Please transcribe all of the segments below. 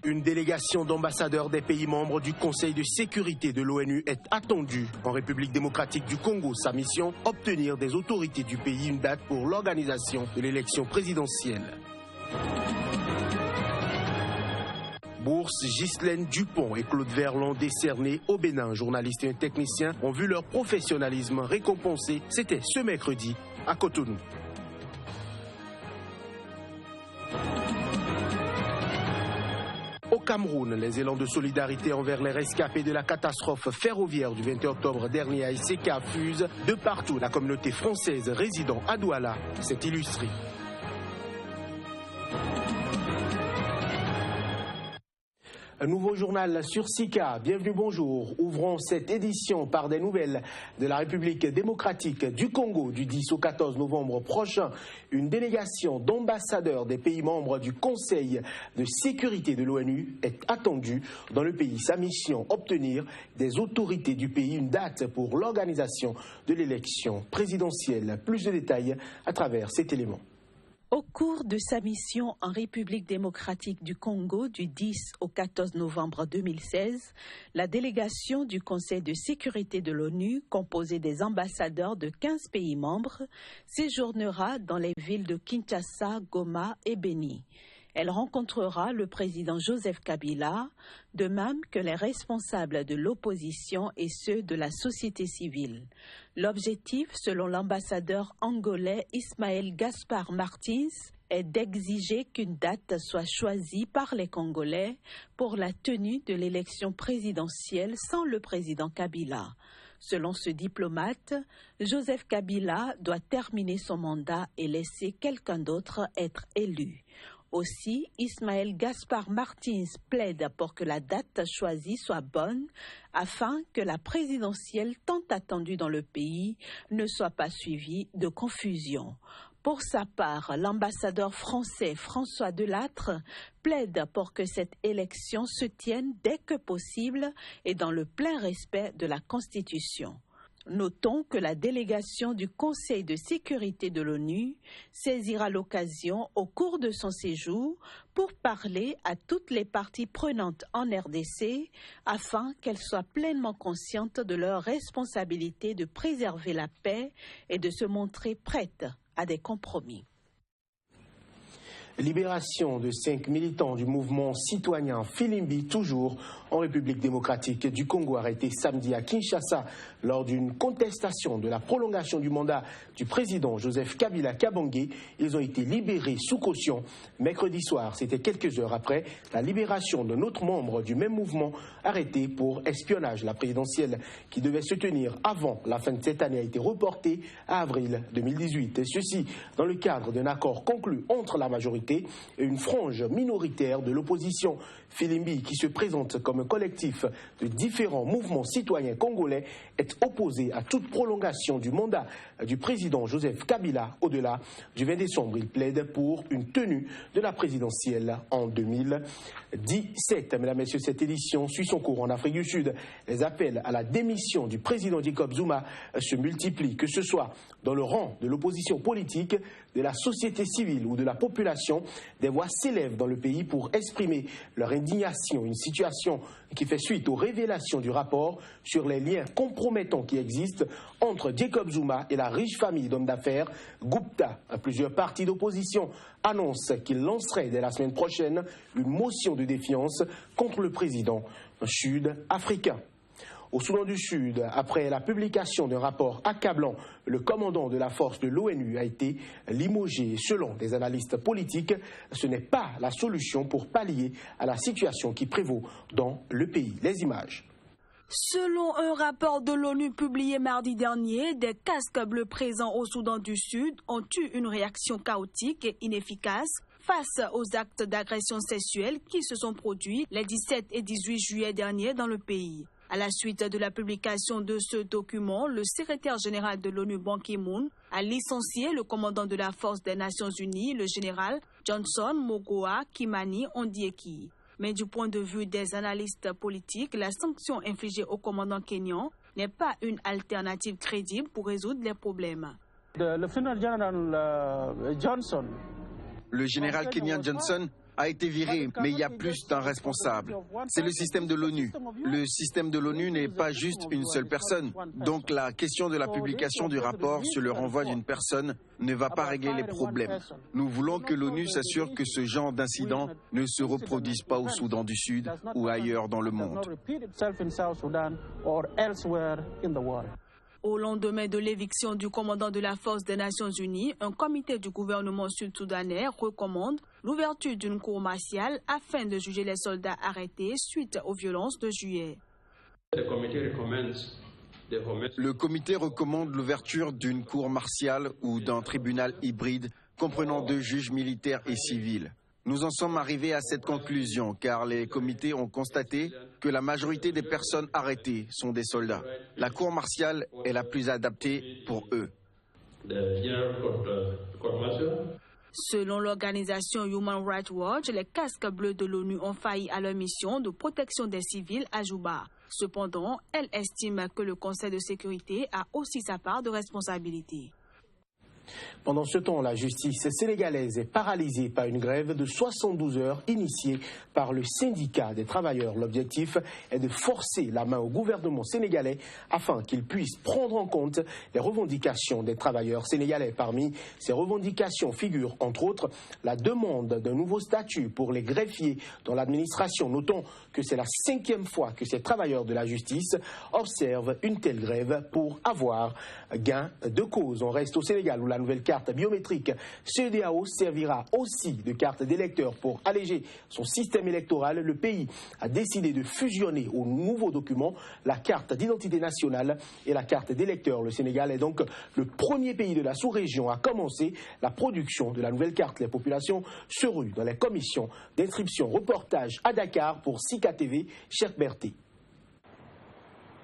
Une délégation d'ambassadeurs des pays membres du Conseil de sécurité de l'ONU est attendue en République démocratique du Congo. Sa mission, obtenir des autorités du pays une date pour l'organisation de l'élection présidentielle. Bourse Ghislaine Dupont et Claude Verlon décernés au Bénin. Journalistes et un technicien ont vu leur professionnalisme récompensé. C'était ce mercredi à Cotonou. Au Cameroun, les élans de solidarité envers les rescapés de la catastrophe ferroviaire du 21 octobre dernier à Iseka fusent de partout. La communauté française résidant à Douala s'est illustrée. Un nouveau journal sur Sika. Bienvenue, bonjour. Ouvrons cette édition par des nouvelles de la République démocratique du Congo du 10 au 14 novembre prochain. Une délégation d'ambassadeurs des pays membres du Conseil de sécurité de l'ONU est attendue dans le pays. Sa mission, obtenir des autorités du pays une date pour l'organisation de l'élection présidentielle. Plus de détails à travers cet élément. Au cours de sa mission en République démocratique du Congo du 10 au 14 novembre 2016, la délégation du Conseil de sécurité de l'ONU, composée des ambassadeurs de 15 pays membres, séjournera dans les villes de Kinshasa, Goma et Beni. Elle rencontrera le président Joseph Kabila, de même que les responsables de l'opposition et ceux de la société civile. L'objectif, selon l'ambassadeur angolais Ismaël Gaspar Martins, est d'exiger qu'une date soit choisie par les Congolais pour la tenue de l'élection présidentielle sans le président Kabila. Selon ce diplomate, Joseph Kabila doit terminer son mandat et laisser quelqu'un d'autre être élu. Aussi, Ismaël Gaspar Martins plaide pour que la date choisie soit bonne afin que la présidentielle tant attendue dans le pays ne soit pas suivie de confusion. Pour sa part, l'ambassadeur français François Delattre plaide pour que cette élection se tienne dès que possible et dans le plein respect de la Constitution. Notons que la délégation du Conseil de sécurité de l'ONU saisira l'occasion au cours de son séjour pour parler à toutes les parties prenantes en RDC afin qu'elles soient pleinement conscientes de leur responsabilité de préserver la paix et de se montrer prêtes à des compromis. Libération de 5 militants du mouvement citoyen Filimbi, toujours en République démocratique du Congo, arrêtés samedi à Kinshasa lors d'une contestation de la prolongation du mandat du président Joseph Kabila Kabange. Ils ont été libérés sous caution mercredi soir. C'était quelques heures après la libération d'un autre membre du même mouvement arrêté pour espionnage. La présidentielle qui devait se tenir avant la fin de cette année a été reportée à avril 2018. Et ceci dans le cadre d'un accord conclu entre la majorité et une frange minoritaire de l'opposition. Filimbi, qui se présente comme un collectif de différents mouvements citoyens congolais, est opposé à toute prolongation du mandat du président Joseph Kabila au-delà du 20 décembre. Il plaide pour une tenue de la présidentielle en 2017. Mesdames et messieurs, cette édition suit son cours en Afrique du Sud. Les appels à la démission du président Jacob Zuma se multiplient, que ce soit dans le rang de l'opposition politique, de la société civile ou de la population. Des voix s'élèvent dans le pays pour exprimer leur indignation, une situation qui fait suite aux révélations du rapport sur les liens compromettants qui existent entre Jacob Zuma et la riche famille d'hommes d'affaires Gupta. Plusieurs partis d'opposition annoncent qu'ils lanceraient dès la semaine prochaine une motion de défiance contre le président sud-africain. Au Soudan du Sud, après la publication d'un rapport accablant, le commandant de la force de l'ONU a été limogé. Selon des analystes politiques, ce n'est pas la solution pour pallier à la situation qui prévaut dans le pays. Les images. Selon un rapport de l'ONU publié mardi dernier, des casques bleus présents au Soudan du Sud ont eu une réaction chaotique et inefficace face aux actes d'agression sexuelle qui se sont produits les 17 et 18 juillet dernier dans le pays. À la suite de la publication de ce document, le secrétaire général de l'ONU, Ban Ki-moon, a licencié le commandant de la force des Nations Unies, le général Johnson Mogoa Kimani Ondieki. Mais du point de vue des analystes politiques, la sanction infligée au commandant kényan n'est pas une alternative crédible pour résoudre les problèmes. Le général Kenyan Johnson a été viré, mais il y a plus d'un responsable. C'est le système de l'ONU. Le système de l'ONU n'est pas juste une seule personne. Donc la question de la publication du rapport sur le renvoi d'une personne ne va pas régler les problèmes. Nous voulons que l'ONU s'assure que ce genre d'incident ne se reproduise pas au Soudan du Sud ou ailleurs dans le monde. Au lendemain de l'éviction du commandant de la force des Nations Unies, un comité du gouvernement sud-soudanais recommande l'ouverture d'une cour martiale afin de juger les soldats arrêtés suite aux violences de juillet. Le comité recommande l'ouverture d'une cour martiale ou d'un tribunal hybride comprenant 2 juges militaires et civils. Nous en sommes arrivés à cette conclusion car les comités ont constaté que la majorité des personnes arrêtées sont des soldats. La cour martiale est la plus adaptée pour eux. Selon l'organisation Human Rights Watch, les casques bleus de l'ONU ont failli à leur mission de protection des civils à Juba. Cependant, elle estime que le Conseil de sécurité a aussi sa part de responsabilité. Pendant ce temps, la justice sénégalaise est paralysée par une grève de 72 heures initiée par le syndicat des travailleurs. L'objectif est de forcer la main au gouvernement sénégalais afin qu'il puisse prendre en compte les revendications des travailleurs sénégalais. Parmi ces revendications figurent entre autres la demande d'un nouveau statut pour les greffiers dans l'administration. Notons que c'est la 5e fois que ces travailleurs de la justice observent une telle grève pour avoir gain de cause. On reste au Sénégal où la nouvelle carte biométrique CEDEAO servira aussi de carte d'électeur pour alléger son système électoral. Le pays a décidé de fusionner au nouveau document la carte d'identité nationale et la carte d'électeur. Le Sénégal est donc le premier pays de la sous-région à commencer la production de la nouvelle carte. Les populations se ruent dans les commissions d'inscription. Reportage à Dakar pour Sika TV, Cheikh Berté.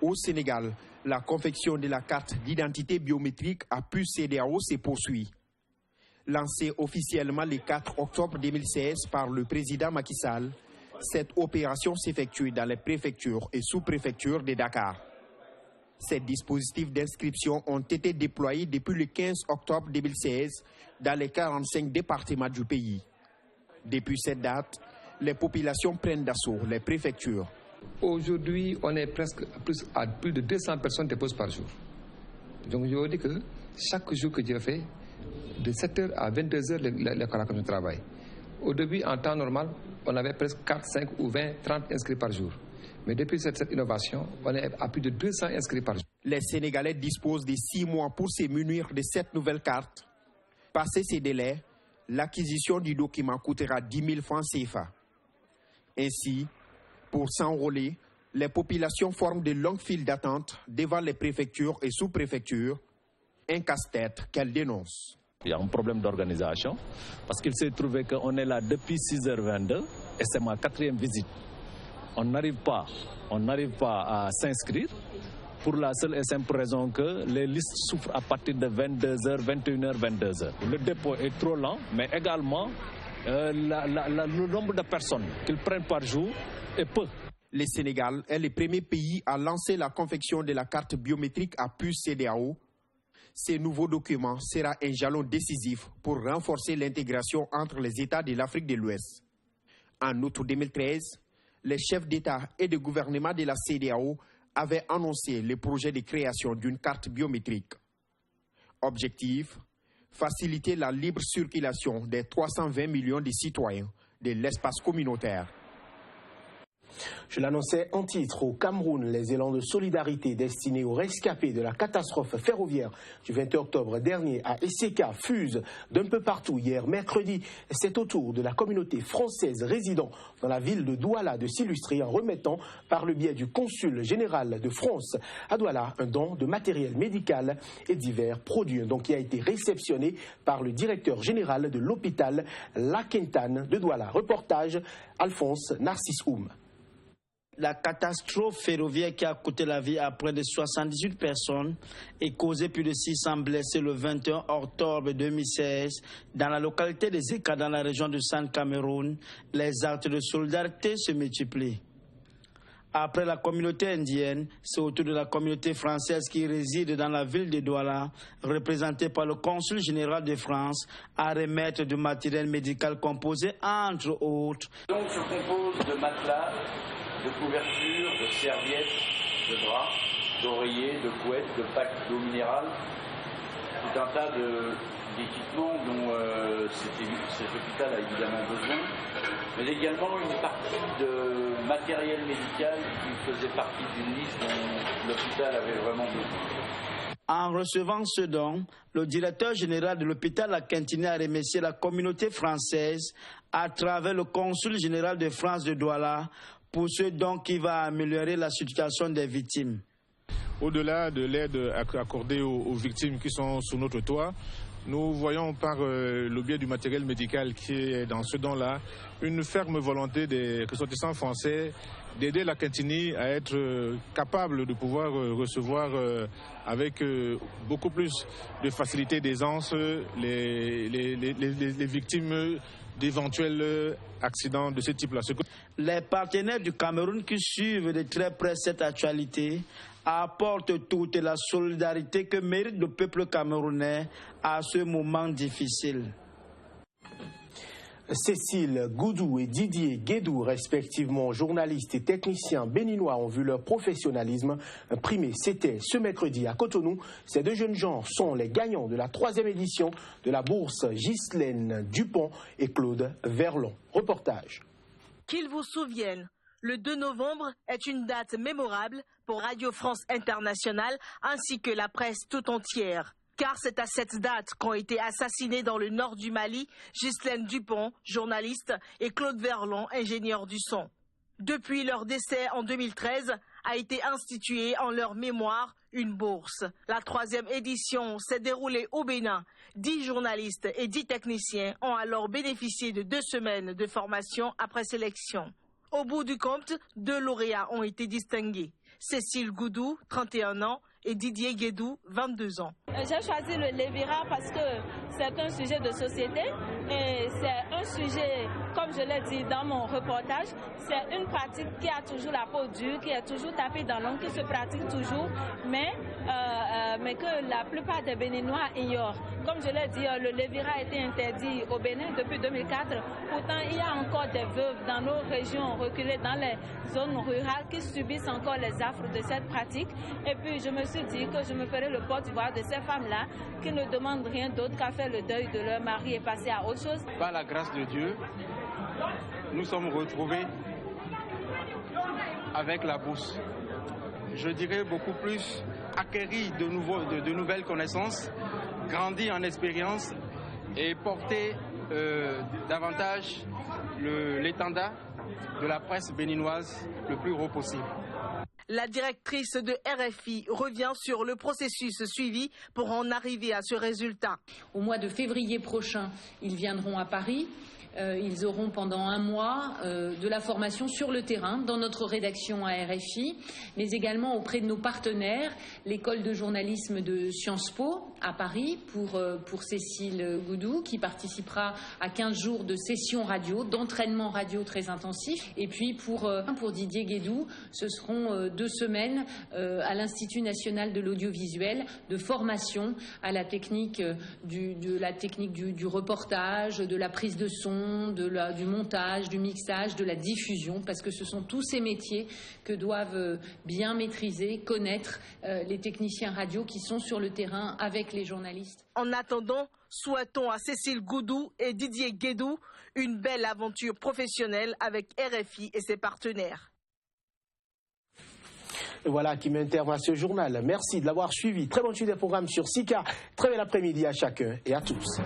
Au Sénégal, la confection de la carte d'identité biométrique à puce CEDEAO se poursuit. Lancée officiellement le 4 octobre 2016 par le président Macky Sall, cette opération s'effectue dans les préfectures et sous-préfectures de Dakar. Ces dispositifs d'inscription ont été déployés depuis le 15 octobre 2016 dans les 45 départements du pays. Depuis cette date, les populations prennent d'assaut les préfectures. Aujourd'hui, on est presque à plus de 200 personnes déposent par jour. Donc, je veux dire que chaque jour que je fais, de 7h à 22h, les caractères de travail. Au début, en temps normal, on avait presque 4, 5 ou 20, 30 inscrits par jour. Mais depuis cette innovation, on est à plus de 200 inscrits par jour. Les Sénégalais disposent de 6 mois pour se munir de cette nouvelle carte. Passé ces délais, l'acquisition du document coûtera 10 000 francs CFA. Ainsi, pour s'enrôler, les populations forment de longues files d'attente devant les préfectures et sous-préfectures, un casse-tête qu'elles dénoncent. Il y a un problème d'organisation parce qu'il s'est trouvé qu'on est là depuis 6h22 et c'est ma 4e visite. On n'arrive pas à s'inscrire pour la seule et simple raison que les listes souffrent à partir de 22h, 21h, 22h. Le dépôt est trop lent, mais également le nombre de personnes qu'ils prennent par jour est peu. Le Sénégal est le premier pays à lancer la confection de la carte biométrique à puce CEDEAO. Ce nouveau document sera un jalon décisif pour renforcer l'intégration entre les États de l'Afrique de l'Ouest. En août 2013, les chefs d'État et de gouvernement de la CEDEAO avaient annoncé le projet de création d'une carte biométrique. Objectif, faciliter la libre circulation des 320 millions de citoyens de l'espace communautaire. Je l'annonçais en titre, au Cameroun, les élans de solidarité destinés aux rescapés de la catastrophe ferroviaire du 20 octobre dernier à Esseka fusent d'un peu partout. Hier, mercredi, c'est au tour de la communauté française résidant dans la ville de Douala de s'illustrer en remettant, par le biais du consul général de France à Douala, un don de matériel médical et divers produits. Donc, qui a été réceptionné par le directeur général de l'hôpital La Quintane de Douala. Reportage, Alphonse Narcisse-Oum. La catastrophe ferroviaire qui a coûté la vie à près de 78 personnes et causé plus de 600 blessés le 21 octobre 2016 dans la localité de Zeka dans la région du Centre Cameroun, les actes de solidarité se multiplient. Après la communauté indienne, c'est au tour de la communauté française qui réside dans la ville de Douala, représentée par le consul général de France, à remettre du matériel médical composé, entre autres. Donc se compose de matelas, de couvertures, de serviettes, de draps, d'oreillers, de couettes, de packs d'eau minérale, tout un tas d'équipements dont cet hôpital a évidemment besoin, mais également une partie de matériel médical qui faisait partie d'une liste dont l'hôpital avait vraiment besoin. En recevant ce don, le directeur général de l'hôpital a continué à remercier la communauté française à travers le consul général de France de Douala pour ce don qui va améliorer la situation des victimes. Au-delà de l'aide accordée aux victimes qui sont sous notre toit, nous voyons par le biais du matériel médical qui est dans ce don-là une ferme volonté des ressortissants français d'aider la Kintini à être capable de pouvoir recevoir avec beaucoup plus de facilité et d'aisance les victimes d'éventuels accidents de ce type-là. Les partenaires du Cameroun qui suivent de très près cette actualité apportent toute la solidarité que mérite le peuple camerounais à ce moment difficile. Cécile Goudou et Didier Guédou, respectivement journalistes et techniciens béninois, ont vu leur professionnalisme primé. C'était ce mercredi à Cotonou. Ces deux jeunes gens sont les gagnants de la 3e édition de la bourse Ghislaine Dupont et Claude Verlon. Reportage. Qu'ils vous souviennent, le 2 novembre est une date mémorable pour Radio France Internationale ainsi que la presse tout entière. Car c'est à cette date qu'ont été assassinés dans le nord du Mali Ghislaine Dupont, journaliste, et Claude Verlon, ingénieur du son. Depuis leur décès en 2013, a été instituée en leur mémoire une bourse. La 3e édition s'est déroulée au Bénin. 10 journalistes et 10 techniciens ont alors bénéficié de 2 semaines de formation après sélection. Au bout du compte, 2 lauréats ont été distingués. Cécile Goudou, 31 ans, et Didier Guédou, 22 ans. J'ai choisi le Lévira parce que c'est un sujet de société et c'est un sujet, comme je l'ai dit dans mon reportage, c'est une pratique qui a toujours la peau dure, qui est toujours tapée dans l'ombre, qui se pratique toujours, mais que la plupart des Béninois ignorent. Comme je l'ai dit, le Lévira a été interdit au Bénin depuis 2004. Pourtant, il y a encore des veuves dans nos régions reculées, dans les zones rurales, qui subissent encore les affres de cette pratique. Et puis, je me suis dit que je me ferais le porte-voix de ces femmes-là qui ne demandent rien d'autre qu'à faire le deuil de leur mari et passer à autre chose. Par la grâce de Dieu, nous sommes retrouvés avec la bourse. Je dirais beaucoup plus acquérir de nouvelles connaissances, grandir en expérience et porter davantage l'étendard de la presse béninoise le plus haut possible. La directrice de RFI revient sur le processus suivi pour en arriver à ce résultat. Au mois de février prochain, ils viendront à Paris. Ils auront pendant un mois de la formation sur le terrain dans notre rédaction à RFI, mais également auprès de nos partenaires, l'école de journalisme de Sciences Po à Paris pour Cécile Goudou qui participera à 15 jours de sessions radio, d'entraînement radio très intensif. Et puis pour Didier Guédou, ce seront 2 semaines à l'Institut national de l'audiovisuel de formation à la technique du reportage, de la prise de son, du montage, du mixage, de la diffusion, parce que ce sont tous ces métiers que doivent bien maîtriser, connaître les techniciens radio qui sont sur le terrain avec les journalistes. En attendant, souhaitons à Cécile Goudou et Didier Guédou une belle aventure professionnelle avec RFI et ses partenaires. Et voilà qui met terme à ce journal. Merci de l'avoir suivi. Très bonne suite des programmes sur SICA. Très bel après-midi à chacun et à tous.